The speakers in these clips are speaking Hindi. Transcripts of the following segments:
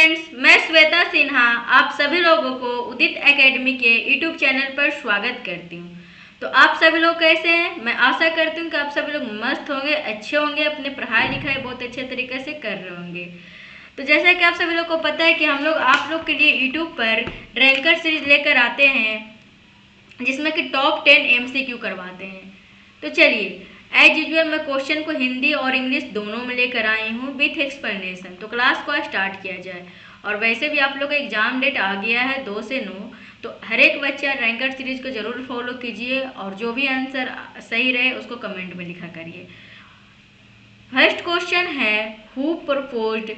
फ्रेंड्स, मैं श्वेता सिन्हा आप सभी लोगों को उदित एकेडमी के यूट्यूब चैनल पर स्वागत करती हूँ। तो आप सभी लोग कैसे हैं? मैं आशा करती हूँ कि आप सभी लोग मस्त होंगे, अच्छे होंगे, अपने पढ़ाई लिखाई बहुत अच्छे तरीके से कर रहे होंगे। तो जैसा कि आप सभी लोग को पता है कि हम लोग आप लोग के लिए यूट्यूब पर रैंकर सीरीज लेकर आते हैं, जिसमें कि टॉप 10 MCQ करवाते हैं। तो चलिए, एज यूजल मैं क्वेश्चन को हिंदी और इंग्लिश दोनों में लेकर आई हूँ विथ एक्सप्लेनेशन। तो क्लास को स्टार्ट किया जाए। और वैसे भी आप लोग का एग्जाम डेट आ गया है 2 से 9, तो हर एक बच्चा रैंकर सीरीज को जरूर फॉलो कीजिए और जो भी आंसर सही रहे उसको कमेंट में लिखा करिए। फर्स्ट क्वेश्चन है, who proposed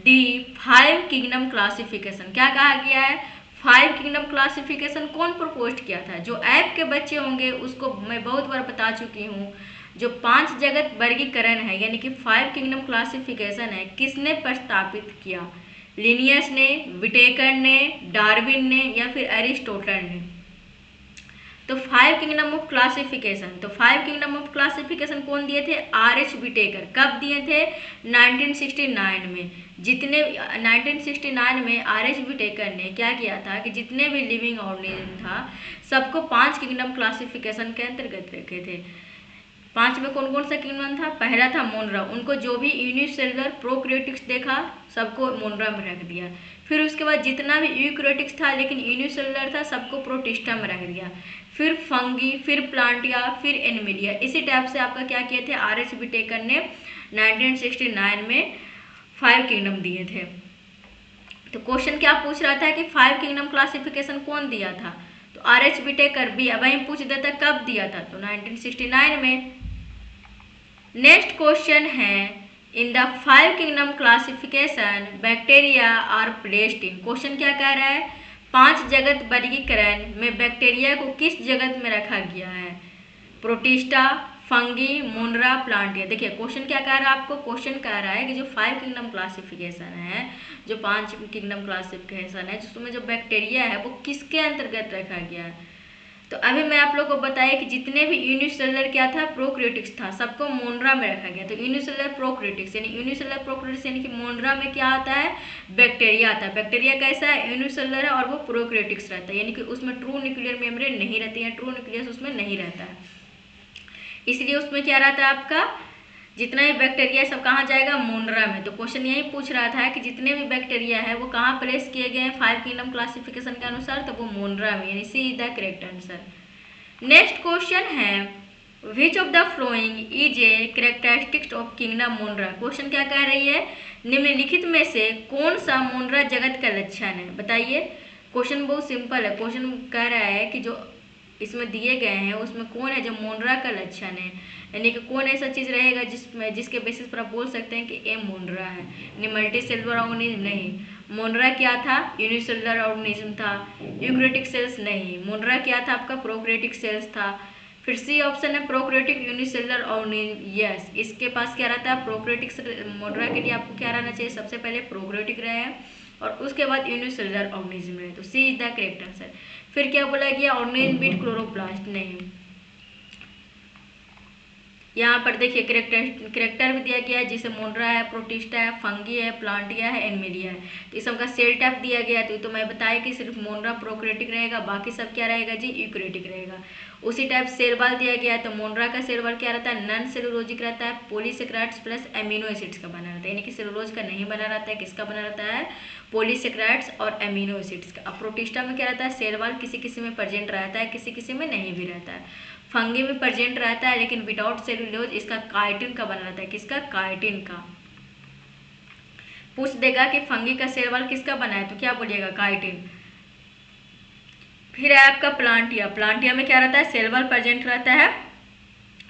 the 5 kingdom classification. क्या कहा गया है? 5 किंगडम क्लासिफिकेशन कौन प्रपोज किया था? जो ऐप के बच्चे होंगे उसको मैं बहुत बार बता चुकी हूँ। जो 5 जगत वर्गीकरण है यानी कि 5 किंगडम क्लासिफिकेशन है, किसने प्रस्तावित किया? लिनियस ने, विटेकर ने, डार्विन ने या फिर एरिस्टोटल ने? तो 5 किंगडम ऑफ क्लासिफिकेशन, तो 5 किंगडम ऑफ क्लासिफिकेशन कौन दिए थे? R.H. विटेकर। कब दिए थे? 1969 में। 1969 में R.H. विटेकर ने क्या किया था कि जितने भी लिविंग ऑर्गेनिज्म था सबको 5 किंगडम क्लासिफिकेशन के अंतर्गत रखे थे। 5 में कौन कौन सा किंगडम था? पहला था मोनरा। उनको जो भी यूनिसेलुलर प्रोकैरियोटिक्स देखा सबको मोनरा में रख दिया। फिर उसके बाद जितना भी यूकैरियोटिक्स था लेकिन यूनिसेलुलर था सबको प्रोटिस्टा में रख दिया। फिर फंगी, फिर प्लांटिया, फिर एनिमिलिया। इसी टाइप से आपका क्या किए थे? R.H. विटेकर ने 1969 में 5 किंगडम दिए थे। तो क्वेश्चन क्या पूछ रहा था कि 5 किंगडम क्लासिफिकेशन कौन दिया था? तो R.H. विटेकर भी। अब वहीं पूछ देता कब दिया था? तो 1969 में। नेक्स्ट क्वेश्चन है, in the 5 kingdom classification bacteria are placed in. Question क्या कह रहा है? 5 जगत वर्गीकरण में बैक्टीरिया को किस जगत में रखा गया है? Protista, fungi, Monera, Plantae. देखिए क्वेश्चन क्या कह रहा है आपको? क्वेश्चन कह रहा है कि जो 5 किंगडम क्लासिफिकेशन है, जो 5 किंगडम क्लासिफिकेशन है, जिसमें जो बैक्टीरिया है वो किसके अंतर्गत रखा गया है? तो अभी मैं आप लोगों को बताया कि जितने भी यूनिसेलुलर क्या था? प्रोकैरियोटिक्स था, सबको मोनरा में रखा गया। तो यूनिसेलुलर प्रोकैरियोटिक्स यानी यूनिसेलुलर प्रोकैरियोटिक्स यानी कि मोनरा में क्या आता है? बैक्टीरिया आता है। बैक्टीरिया कैसा है? यूनिसेलुलर है और वो प्रोकैरियोटिक्स रहता है, यानी कि उसमें ट्रू न्यूक्लियर मेम्ब्रेन नहीं रहती है, ट्रू न्यूक्लियस उसमें नहीं रहता है। इसलिए उसमें क्या रहता है आपका? जितना भी बैक्टीरिया है सब कहाँ जाएगा? मोनरा में। तो क्वेश्चन यही पूछ रहा था कि जितने भी बैक्टीरिया है वो कहाँ प्लेस किए गए हैं 5 किंगडम क्लासिफिकेशन के अनुसार? तो वो मोनरा में, यानी C is the correct answer. Next question है, which of the following is a characteristics of kingdom Monera. Question क्या कह रही है? निम्नलिखित में से कौन सा मोनरा जगत का लक्षण है? बताइए। क्वेश्चन बहुत सिंपल है। क्वेश्चन कह रहा है कि जो इसमें दिए गए हैं उसमें कौन है जो मोनरा का लक्षण है, यानी कि कौन ऐसा चीज रहेगा जिसके बेसिस पर आप बोल सकते हैं कि ए मोनरा है। यानी मल्टी सेलुलर ऑर्गेनिज्म नहीं। मोनरा क्या था? यूनिसेलुलर ऑर्गेनिज्म था। यूकैरियोटिक सेल्स नहीं। मोनरा क्या था आपका? प्रोकैरियोटिक सेल्स था। फिर सी ऑप्शन है प्रोकैरियोटिक यूनिसेलुलर ऑर्गेनिज्म। यस, इसके पास क्या रहता है? प्रोकैरियोटिक। मोनरा के लिए आपको क्या रहना चाहिए? सबसे पहले प्रोकैरियोटिक रहे और उसके बाद यूनिसेलुलर ऑर्गेनिज्म रहे। तो सी इज द करेक्ट आंसर। फिर क्या बोला गया? ऑर्गेनिज्म विद क्लोरोप्लास्ट नहीं। यहाँ पर देखिए करेक्टर भी दिया गया है, जिसे मोनरा है, प्रोटिस्टा है, फंगी है, प्लांटिया है, एनिमिलिया है। तो इस सबका सेल टाइप दिया गया है। तो मैं बताया कि सिर्फ मोनरा प्रोकैरियोटिक रहेगा, बाकी सब क्या रहेगा जी? यूकैरियोटिक रहेगा। उसी टाइप सेल वॉल दिया गया है। तो मोनरा का सेल वॉल क्या रहता है? नॉन सेलुलोजिक रहता है, पॉलीसेकेराइड्स प्लस एमिनो एसिड्स का बना रहता है, यानी कि सेलुलोज का नहीं बना रहता है। किसका बना रहता है? पॉलीसेकेराइड्स और एमिनो एसिड्स का। अब प्रोटिस्टा में क्या रहता है? सेल वॉल किसी किसी में प्रेजेंट रहता है, किसी किसी में नहीं भी रहता है। फंगी में प्रेजेंट रहता है लेकिन विदाउट सेलुलोज। इसका काइटिन का बना रहता है। किसका? काइटिन का। पूछ देगा कि फंगी का सेल वॉल किसका बना है, तो क्या बोलिएगा? काइटिन। फिर है आपका प्लांटिया। प्लांटिया में क्या रहता है? सेल वॉल प्रेजेंट रहता है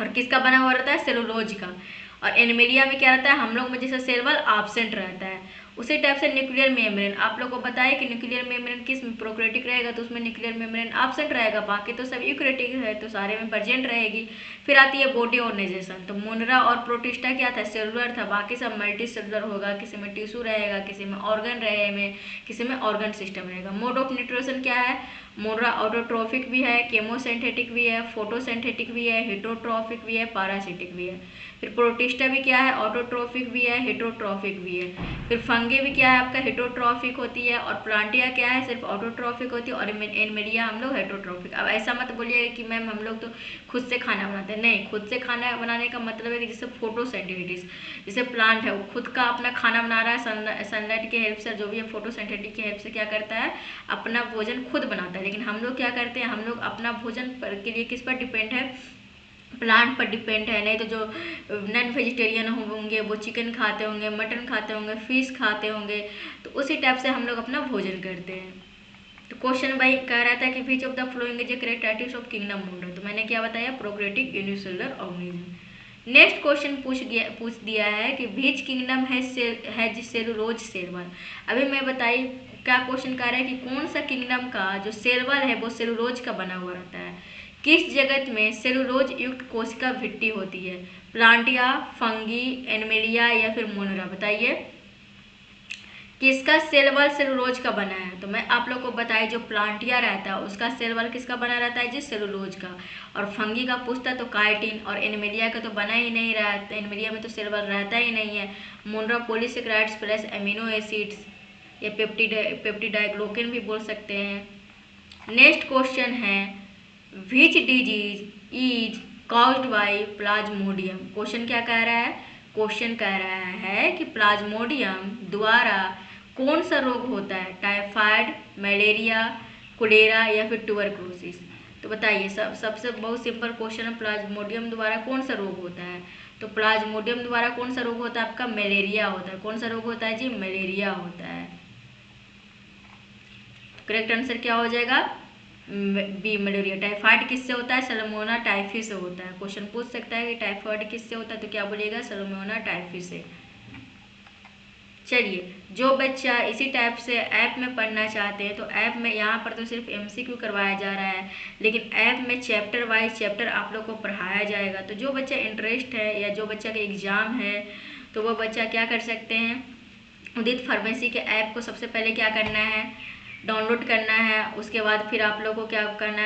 और किसका बना हुआ रहता है? सेलुलोज का। और एनिमिलिया में क्या रहता है? हम लोग में जैसे सेल वॉल एब्सेंट रहता है। उसी टाइप से न्यूक्लियर मेम्ब्रेन, आप लोग को बताया कि न्यूक्लियर मेम्ब्रेन किस में? प्रोकैरियोटिक रहेगा तो उसमें न्यूक्लियर मेम्ब्रेन एब्सेंट रहेगा, बाकी तो सब यूकैरियोटिक है तो सारे में प्रेजेंट रहेगी। फिर आती है बॉडी ऑर्गेनाइजेशन। तो मोनरा और प्रोटिस्टा क्या था? सेलुलर था, बाकी सब मल्टी सेलुलर होगा, किसी में टिश्यू रहेगा, किसी में ऑर्गन रहेगा, किसी में ऑर्गन सिस्टम रहेगा। मोड ऑफ न्यूट्रिशन क्या है? मोनरा ऑटोट्रोफिक भी है, केमोसिंथेटिक भी है, फोटोसिंथेटिक भी है, हेटरोट्रोफिक भी है, पैरासिटिक भी है। फिर प्रोटिस्टा भी क्या है? ऑटोट्रोफिक भी है, हेटरोट्रोफिक भी है। फिर फंगी भी क्या है आपका हेटरोट्रॉफिक होती है, और प्लांटिया क्या है सिर्फ ऑटोट्रॉफिक होती है, और एनमेलिया हम लोग हेटरोट्रॉफिक। अब ऐसा मत बोलिएगा कि मैम हम लोग तो खुद से खाना बनाते हैं, नहीं, खुद से खाना बनाने का मतलब है कि जैसे फोटोसिंथेसिस, जैसे प्लांट है वो खुद का अपना खाना बना रहा है सनलाइट के हेल्प से, जो भी है फोटोसिंथेसिस की हेल्प से क्या करता है अपना भोजन खुद बनाता है। लेकिन हम लोग क्या करते हैं, हम लोग अपना भोजन के लिए किस पर डिपेंड है, प्लांट पर डिपेंड है। नहीं तो जो नॉन वेजिटेरियन होंगे वो चिकन खाते होंगे, मटन खाते होंगे, फिश खाते होंगे, तो उसी टाइप से हम लोग अपना भोजन करते हैं। तो क्वेश्चन भाई कह रहा था कि विच of the following is a characteristics of kingdom मोनरा, तो मैंने क्या बताया prokaryotic unicellular organism. Next question पूछ दिया है कि विच किंगडम हैज सेलुलोज सेलवल। अभी मैं बताई क्या क्वेश्चन कह रहा है कि कौन सा किंगडम का जो सेलवल है वो सेलुलोज का बना हुआ रहता है। किस जगत में सेलुलोज युक्त कोशिका भित्ति होती है, प्लांटिया, फंगी, एनमेलिया या फिर मोनरा, बताइए किसका सेल वॉल सेलुलोज का बना है। तो मैं आप लोग को बताई जो प्लांटिया रहता है उसका सेल वॉल किसका बना रहता है जी, सेलुलोज का। और फंगी का पूछता तो काइटिन, और एनमेलिया का तो बना ही नहीं रहा, एनमेलिया में तो सेल वॉल रहता ही नहीं है। मोनरा पॉलीसेकेराइड्स प्लस एमिनो एसिड्स या पेप्टिडाइग्लोकेन भी बोल सकते हैं। नेक्स्ट क्वेश्चन है which disease is caused by Plasmodium. Question क्या कह रहा है, क्वेश्चन कह रहा है कि प्लाज्मोडियम द्वारा कौन सा रोग होता है, टाइफाइड, मलेरिया, कोलेरा या फिर ट्यूबरकुलोसिस। तो बताइए सबसे बहुत सिंपल क्वेश्चन है, प्लाज्मोडियम द्वारा कौन सा रोग होता है। तो प्लाज्मोडियम द्वारा कौन सा रोग होता है आपका, मलेरिया होता है। कौन सा रोग होता है जी, मलेरिया होता है। करेक्ट आंसर क्या हो जाएगा, बी मलेरिया। टाइफाइड किससे होता है, सैल्मोनेला टाइफी से होता है। क्वेश्चन पूछ सकता है कि टाइफाइड किससे होता है, तो क्या बोलिएगा, सैल्मोनेला टाइफी से। चलिए जो बच्चा इसी टाइप से ऐप में पढ़ना चाहते हैं तो ऐप में यहाँ पर तो सिर्फ एमसीक्यू करवाया जा रहा है, लेकिन ऐप में चैप्टर वाइज चैप्टर आप लोग को पढ़ाया जाएगा। तो जो बच्चा इंटरेस्ट है या जो बच्चा का एग्ज़ाम है तो वो बच्चा क्या कर सकते हैं, उदित फार्मेसी के ऐप को सबसे पहले क्या करना है, डाउनलोड करना है। उसके बाद फिर आप लोगों को क्या करना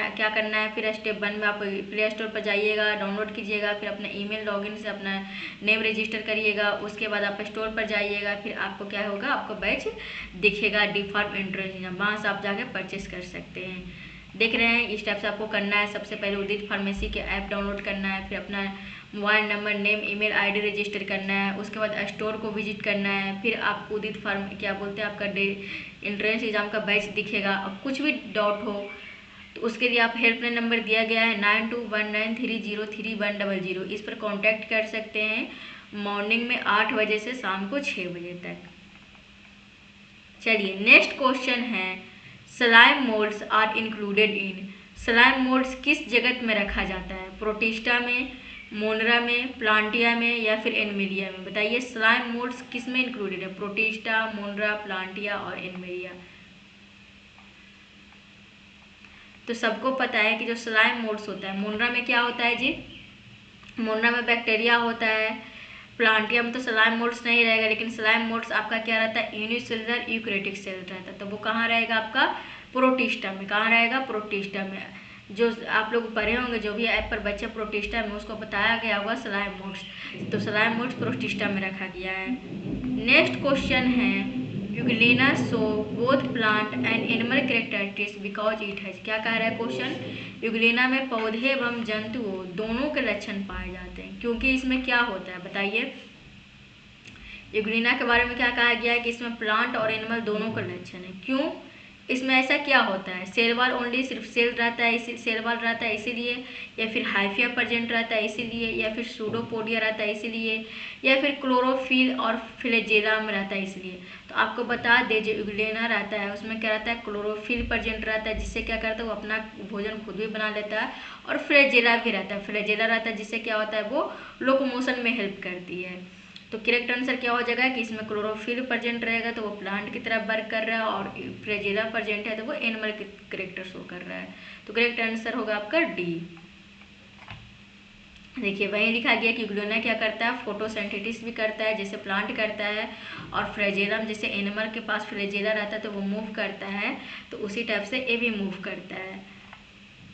है, फिर स्टेप 1 में आप प्ले स्टोर पर जाइएगा, डाउनलोड कीजिएगा, फिर अपना ईमेल लॉगिन से अपना नेम रजिस्टर करिएगा। उसके बाद आप स्टोर पर जाइएगा, फिर आपको क्या होगा, आपको बैच दिखेगा डी फार्म एंट्रेंस, वहाँ से आप जाके परचेस कर सकते हैं। देख रहे हैं इस टाइप से आपको करना है। सबसे पहले उदित फार्मेसी के ऐप डाउनलोड करना है, फिर अपना mobile number, name, email ID register करना है। उसके बाद स्टोर को विजिट करना है, फिर आप उदित फार्म क्या बोलते हैं आपका एंट्रेंस एग्जाम का बैच दिखेगा। अब कुछ भी डाउट हो तो उसके लिए आप हेल्पलाइन नंबर दिया गया है 9219303100, इस पर कांटेक्ट कर सकते हैं मॉर्निंग में 8 बजे से शाम को 6 बजे तक। चलिए नेक्स्ट क्वेश्चन है slime moulds are included in. Slime moulds किस जगत में रखा जाता है, प्रोटिस्टा में, मोनरा में, प्लांटिया में या फिर एनमेलिया में। बताइए स्लाइम मोल्ड्स किस में इंक्लूडेड है, प्रोटिस्टा, मोनरा, प्लांटिया और एनमेलिया। तो सबको पता है कि जो स्लाइम मोल्ड्स होता है, मोनरा में क्या होता है जी, मोनरा में बैक्टीरिया होता है। प्लांटिया में तो स्लाइम मोल्ड्स नहीं रहेगा, लेकिन स्लाइम मोल्ड्स आपका क्या रहता है, यूनिसेलुलर यूकैरियोटिक सेल रहता है। तो वो कहाँ रहेगा आपका, प्रोटिस्टा में। कहाँ रहेगा, प्रोटिस्टा में। जो आप लोग पढ़े होंगे, जो भी ऐप पर बच्चे प्रोटिस्टा में, उसको बताया गया होगा स्लाइम मोल्ड्स। तो स्लाइम मोल्ड्स प्रोटिस्टा में रखा गया है। नेक्स्ट क्वेश्चन है Euglena so both plant and animal characteristics because it has. क्या कह रहा है क्वेश्चन, यूग्लिना में पौधे एवं जंतुओं दोनों के लक्षण पाए जाते हैं, क्योंकि इसमें क्या होता है बताइए। यूग्लिना के बारे में क्या कहा गया है कि इसमें प्लांट और एनिमल दोनों का लक्षण है। क्यों, इसमें ऐसा क्या होता है, सेल वॉल ओनली, सिर्फ सेल रहता है, इसी सेल वॉल रहता है इसीलिए, या फिर हाइफिया प्रेजेंट रहता है इसीलिए, या फिर सूडोपोडिया रहता है इसीलिए, या फिर क्लोरोफिल और फ्लैजेलम रहता है इसलिए। तो आपको बता दे जो यूग्लिना रहता है उसमें क्या रहता है, क्लोरोफिल प्रेजेंट रहता है, जिससे क्या करता है वो अपना भोजन खुद भी बना लेता है। और फ्लैजेला भी रहता है, फ्लैजेला रहता है जिससे क्या होता है वो लोकोमोशन में हेल्प करती है। तो करेक्ट आंसर क्या हो जाएगा कि इसमें क्लोरोफिल प्रेजेंट रहेगा तो वो प्लांट की तरफ वर्क कर रहा है, और फ्लैजेला प्रेजेंट है तो वो एनिमल के करेक्टर शो कर रहा है। तो करेक्ट आंसर होगा आपका डी। देखिए वहीं लिखा गया कि यूग्लिना क्या करता है, फोटोसिंथेसिस भी करता है जैसे प्लांट करता है, और फ्लैजेलम जैसे एनिमल के पास फ्लैजेला रहता है तो वो मूव करता है, तो उसी टाइप से ये भी मूव करता है।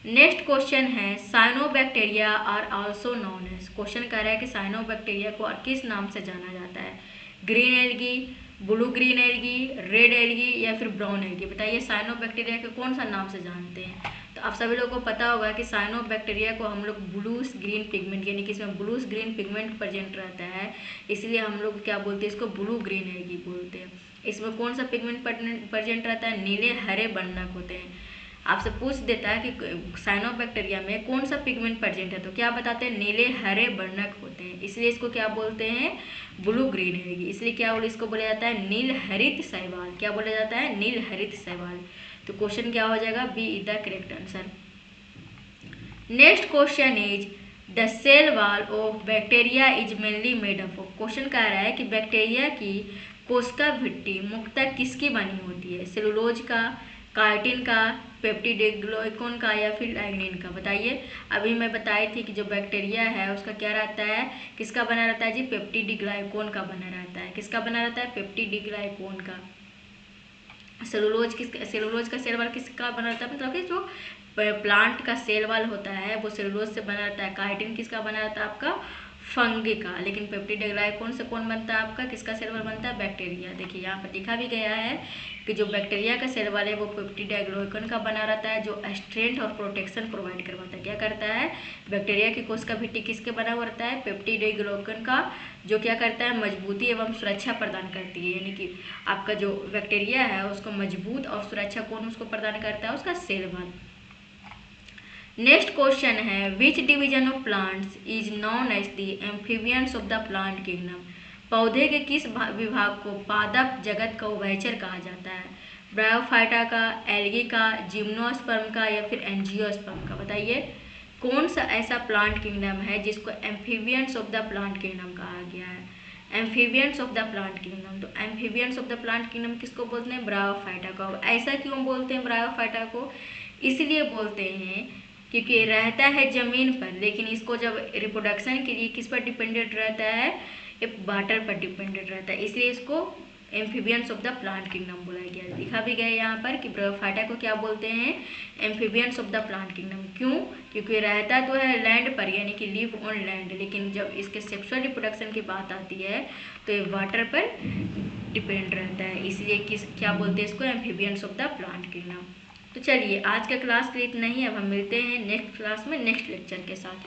नेक्स्ट क्वेश्चन है cyanobacteria are also known as. Question कह रहा है कि साइनोबैक्टीरिया को और किस नाम से जाना जाता है, green algae, blue green algae, red algae या फिर ब्राउन एल्गी? बताइए साइनोबैक्टीरिया के कौन सा नाम से जानते हैं? तो आप सभी लोगों को पता होगा कि साइनोबैक्टीरिया को हम लोग ब्लूस ग्रीन पिगमेंट, यानी कि इसमें ब्लूस ग्रीन पिगमेंट प्रेजेंट रहता है, इसलिए हम लोग क्या बोलते हैं, इसको ब्लू ग्रीन एल्गी बोलते हैं। इसमें कौन सा पिगमेंट प्रेजेंट रहता है? नीले हरे वर्णक होते हैं। आपसे पूछ देता है कि साइनोबैक्टीरिया में कौन सा पिगमेंट प्रेजेंट है, तो क्या बताते हैं? नीले हरे वर्णक होते हैं, इसलिए इसको क्या बोलते हैं? Blue green algae. इसलिए क्या इसको बोला जाता है? नील हरित शैवाल। क्या बोला जाता है? नील हरित शैवाल। तो क्वेश्चन क्या हो जाएगा? B is the correct answer. Next question is the cell wall of bacteria is mainly made up of. Question कह रहा है कि बैक्टीरिया की कोशिका भित्ति मुख्यतः किसकी बनी होती है? सेलुलोज का, कार्टिन का, पेप्टिडोग्लाइकॉन का या फिर लाइग्निन का? बताइए। अभी मैं बताई थी कि जो बैक्टीरिया है उसका क्या रहता है, किसका बना रहता है जी? पेप्टिडोग्लाइकॉन का बना रहता है। किसका बना रहता है? पेप्टिडोग्लाइकॉन का। सेलुलोज का सेल वॉल किसका बना रहता है? मतलब कि जो प्लांट का सेल वॉल होता है वो सेलुलोज से बना रहता है। काइटिन किसका बना रहता है? आपका फंगी का। लेकिन पेप्टिडोग्लाइकॉन से कौन बनता है? आपका किसका सेल वॉल बनता है? बैक्टीरिया। देखिए यहाँ पर लिखा भी गया है कि जो बैक्टीरिया का सेल वॉल है वो पेप्टिडोग्लाइकॉन का बना रहता है, जो स्ट्रेंथ और प्रोटेक्शन प्रोवाइड करवाता है। क्या करता है? बैक्टीरिया की कोशिका भित्ति किसके बना हुआ रहता है? पेप्टिडोग्लाइकॉन का, जो क्या करता है? मजबूती एवं सुरक्षा प्रदान करती है। यानी कि आपका जो बैक्टीरिया है उसको मजबूत और सुरक्षा कौन उसको प्रदान करता है? उसका सेल वॉल। नेक्स्ट क्वेश्चन है which division of plants is known as the amphibians of the plant kingdom. पौधे के किस विभाग को पादप जगत का उभयचर कहा जाता है? ब्रायोफाइटा का, एल्गी का, जिम्नोस्पर्म का या फिर एंजियोस्पर्म का? बताइए कौन सा ऐसा प्लांट किंगडम है जिसको amphibians of the plant kingdom कहा गया है? Amphibians of the plant kingdom. तो amphibians of the plant kingdom किसको बोलते हैं? ब्रायोफाइटा को। ऐसा क्यों बोलते हैं ब्रायोफाइटा को? इसलिए बोलते हैं क्योंकि रहता है जमीन पर, लेकिन इसको जब रिप्रोडक्शन के लिए किस पर डिपेंडेंट रहता है? एक वाटर पर डिपेंडेंट रहता है, इसलिए इसको amphibians of the plant kingdom बोला गया। लिखा भी गया यहाँ पर कि ब्रायोफाइटा को क्या बोलते हैं? Amphibians of the plant kingdom. क्यों? क्योंकि रहता तो है लैंड पर, यानी कि लिव ऑन लैंड, लेकिन जब इसके सेक्सुअल रिप्रोडक्शन की बात आती है तो ये वाटर पर डिपेंड रहता है, इसलिए क्या बोलते हैं इसको? Amphibians of the plant kingdom. तो चलिए आज का क्लास के लिए इतना ही। अब हम मिलते हैं नेक्स्ट क्लास में नेक्स्ट लेक्चर के साथ।